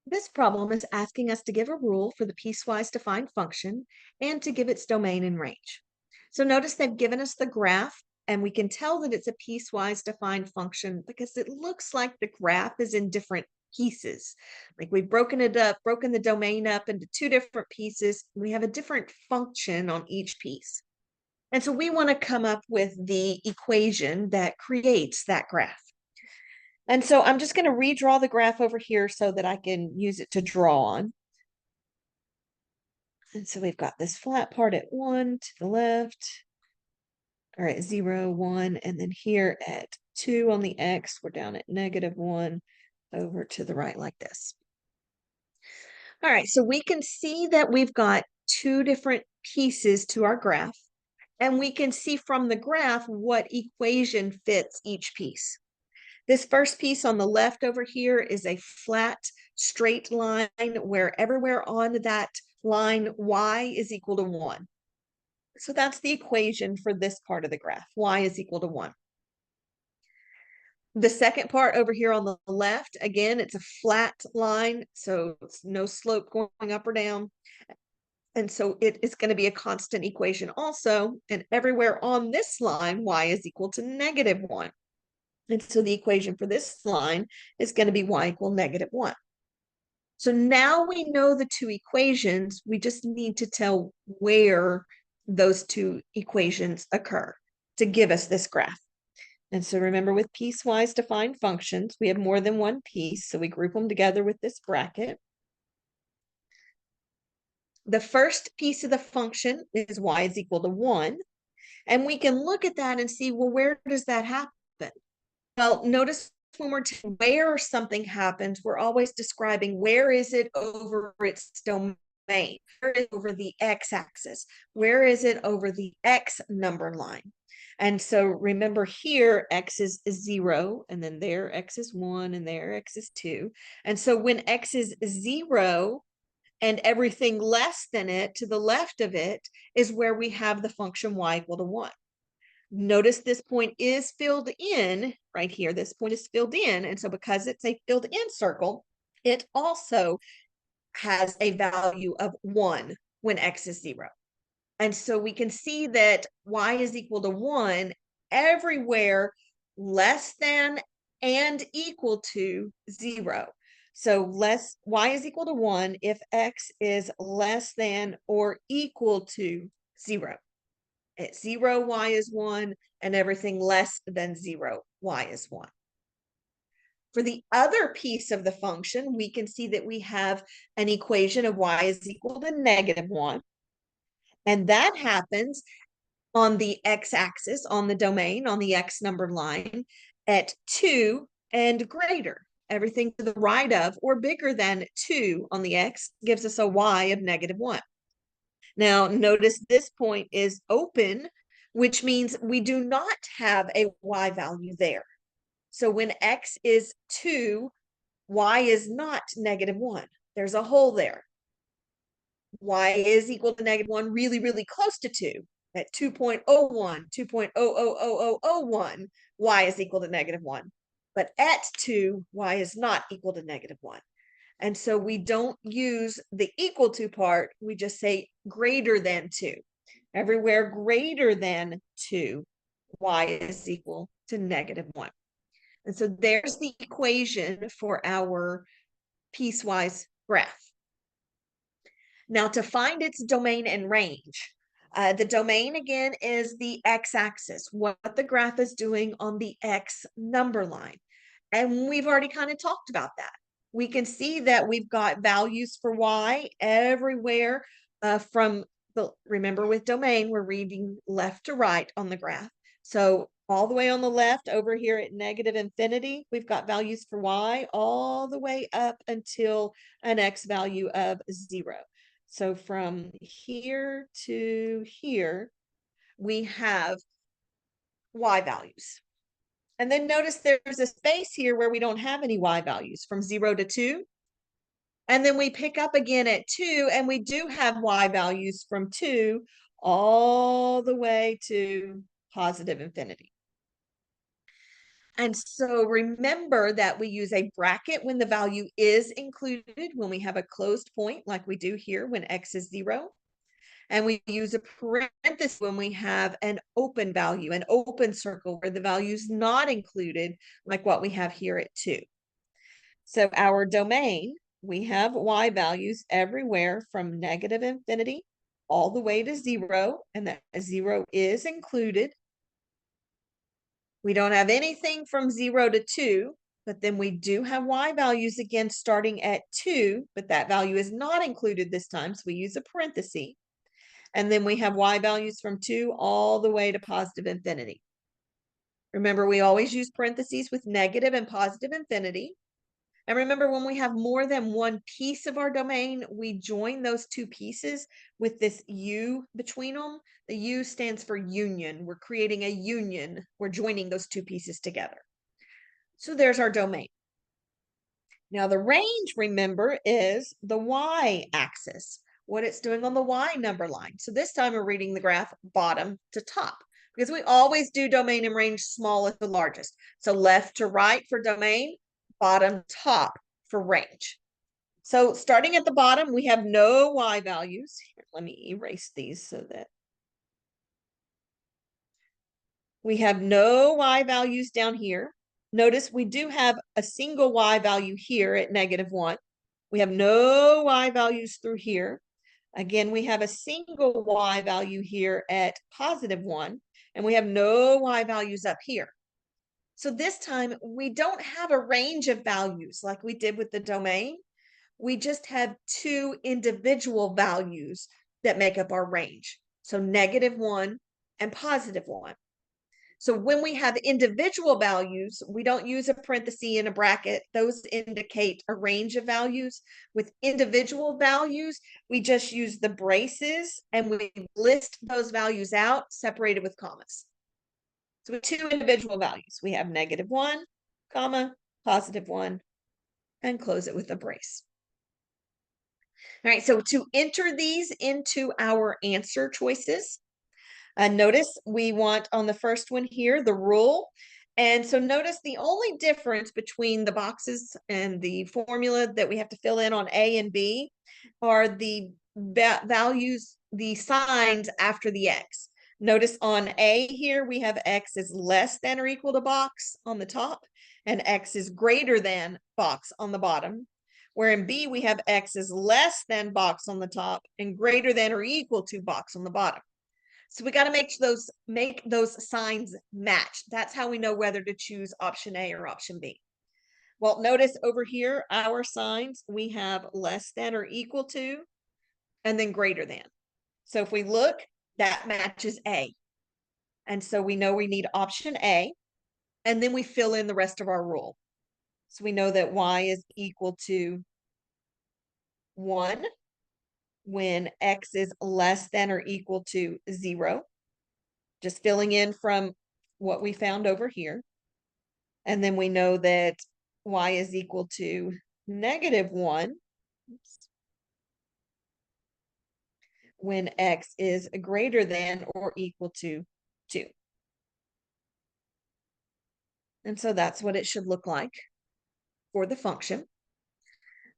This problem is asking us to give a rule for the piecewise defined function and to give its domain and range. So notice they've given us the graph, and we can tell that it's a piecewise defined function because it looks like the graph is in different pieces. Like we've broken it up, broken the domain up into two different pieces. We have a different function on each piece. And so we want to come up with the equation that creates that graph. And so I'm just going to redraw the graph over here so that I can use it to draw on. And so we've got this flat part at 1 to the left, or at 0, 1, and then here at 2 on the x, we're down at -1 over to the right like this. All right, so we can see that we've got two different pieces to our graph, and we can see from the graph what equation fits each piece. This first piece on the left over here is a flat, straight line where everywhere on that line, y is equal to 1. So that's the equation for this part of the graph. Y is equal to 1. The second part over here on the left, again, it's a flat line, so it's no slope going up or down. And so it is going to be a constant equation also. And everywhere on this line, y is equal to -1. And so the equation for this line is going to be y equal -1. So now we know the two equations. We just need to tell where those two equations occur to give us this graph. And so remember, with piecewise defined functions, we have more than one piece, so we group them together with this bracket. The first piece of the function is y is equal to 1. And we can look at that and see, well, where does that happen? Well, notice when we're where something happens, we're always describing where is it over its domain, where is it over the x-axis, where is it over the x number line. And so remember here, x is 0, and then there x is 1, and there x is 2. And so when x is 0 and everything less than it to the left of it is where we have the function y equal to 1. Notice this point is filled in right here. This point is filled in. And so because it's a filled in circle, it also has a value of 1 when x is 0. And so we can see that y is equal to 1 everywhere less than and equal to 0. So y is equal to 1 if x is less than or equal to 0. At 0, y is 1, and everything less than 0, y is 1. For the other piece of the function, we can see that we have an equation of y is equal to -1. And that happens on the x-axis, on the domain, on the x numbered line at 2 and greater. Everything to the right of or bigger than 2 on the x gives us a y of -1. Now, notice this point is open, which means we do not have a y value there. So when x is 2, y is not -1. There's a hole there. Y is equal to -1, really, really close to 2. At 2.01, 2.000001, y is equal to -1. But at 2, y is not equal to -1. And so we don't use the equal to part, we just say greater than 2. Everywhere greater than 2, y is equal to -1. And so there's the equation for our piecewise graph. Now to find its domain and range, the domain again is the x-axis, what the graph is doing on the x number line. And we've already kind of talked about that. We can see that we've got values for y everywhere from remember with domain, we're reading left to right on the graph. So all the way on the left over here at -infinity, we've got values for y all the way up until an x value of 0. So from here to here, we have y values. And then notice there's a space here where we don't have any y values from 0 to 2. And then we pick up again at 2, and we do have y values from 2 all the way to positive infinity. And so remember that we use a bracket when the value is included, when we have a closed point like we do here when x is 0. And we use a parenthesis when we have an open value, an open circle where the value is not included, like what we have here at 2. So our domain, we have y values everywhere from negative infinity all the way to 0, and that 0 is included. We don't have anything from 0 to 2, but then we do have y values again starting at 2, but that value is not included this time, so we use a parenthesis. And then we have y values from 2 all the way to positive infinity. Remember, we always use parentheses with negative and positive infinity. And remember, when we have more than one piece of our domain, we join those two pieces with this U between them. The U stands for union. We're creating a union. We're joining those two pieces together. So there's our domain. Now the range, remember, is the y-axis, what it's doing on the y number line. So this time we're reading the graph bottom to top, because we always do domain and range smallest to largest. So left to right for domain, bottom top for range. So starting at the bottom, we have no y values. Here, let me erase these so that we have no y values down here. Notice we do have a single y value here at -1. We have no y values through here. Again, we have a single y value here at +1, and we have no y values up here. So this time we don't have a range of values like we did with the domain. We just have two individual values that make up our range. So -1 and +1. So when we have individual values, we don't use a parenthesis and a bracket. Those indicate a range of values. With individual values, we just use the braces and we list those values out separated with commas. So with two individual values, we have -1, comma, +1, and close it with a brace. All right, so to enter these into our answer choices, notice we want on the first one here, the rule. And so notice the only difference between the boxes and the formula that we have to fill in on A and B are the values, the signs after the X. Notice on A here, we have X is less than or equal to box on the top, and X is greater than box on the bottom. Where in B, we have X is less than box on the top and greater than or equal to box on the bottom. So we got to make those signs match. That's how we know whether to choose option A or option B. Well, notice over here, our signs, we have less than or equal to, and then greater than. So if we look, that matches A. And so we know we need option A, and then we fill in the rest of our rule. So we know that Y is equal to 1 when X is less than or equal to 0. Just filling in from what we found over here. And then we know that y is equal to -1 when x is greater than or equal to 2. And so that's what it should look like for the function.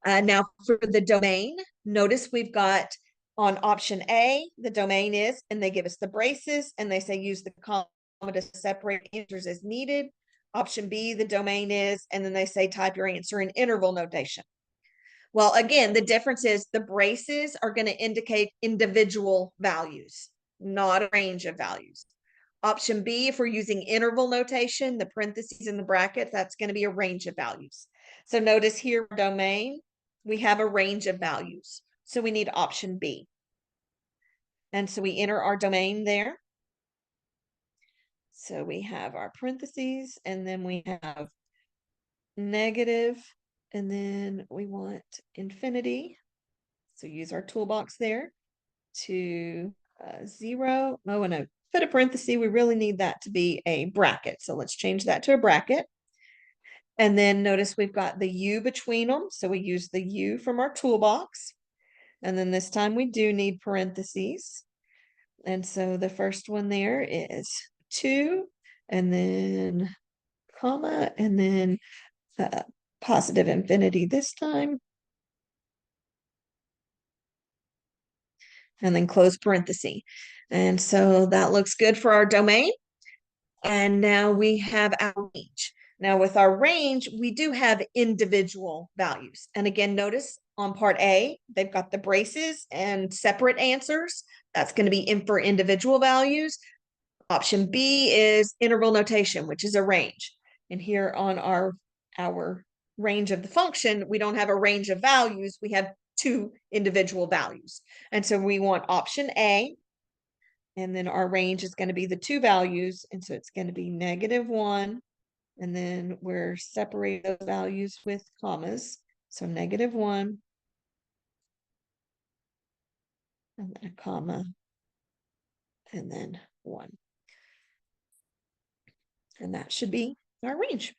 Now for the domain, notice we've got on option A, the domain is, and they give us the braces, and they say use the comma to separate answers as needed. Option B, the domain is, and then they say type your answer in interval notation. Well, again, the difference is the braces are going to indicate individual values, not a range of values. Option B, if we're using interval notation, the parentheses and the brackets, that's going to be a range of values. So notice here, domain, we have a range of values. So we need option B. And so we enter our domain there. So we have our parentheses, and then we have negative, and then we want infinity. So use our toolbox there to 0. Oh, and I put a parenthesis. We really need that to be a bracket. So let's change that to a bracket. And then notice we've got the U between them. So we use the U from our toolbox. And then this time we do need parentheses. And so the first one there is 2, and then comma, and then positive infinity this time. And then close parenthesis. And so that looks good for our domain. And now we have our range. Now with our range, we do have individual values. And again, notice on part A, they've got the braces and separate answers. That's going to be in for individual values. Option B is interval notation, which is a range. And here on our range of the function, we don't have a range of values. We have two individual values. And so we want option A, and then our range is going to be the two values. And so it's going to be -1. And then we're separating those values with commas. So -1, and then a comma, and then 1. And that should be our range.